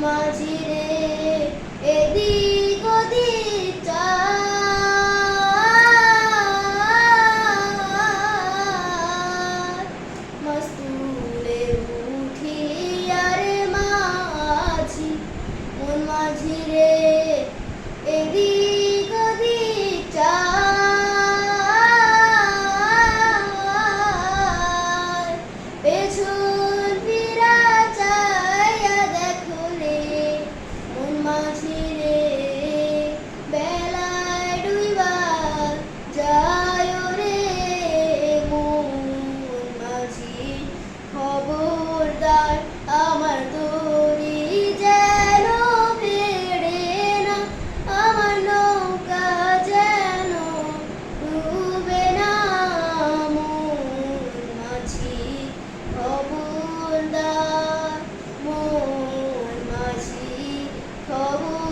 মাঝি রে এদিক ওদিক চায় মাস্তুলে উঠি আরে মাঝি মন মাঝি রে এদিক ওদিক চায় পেছন ফিরা চাইয়া দেখো রে মন মাঝি রে বেলায় ডুইবা যায় রে মন মাঝি খবরদার আমার দড়ি যেন ফেরে না আমার নৌকা যেন ডুবে না মন মাঝি খবরদার মন মাঝি খবর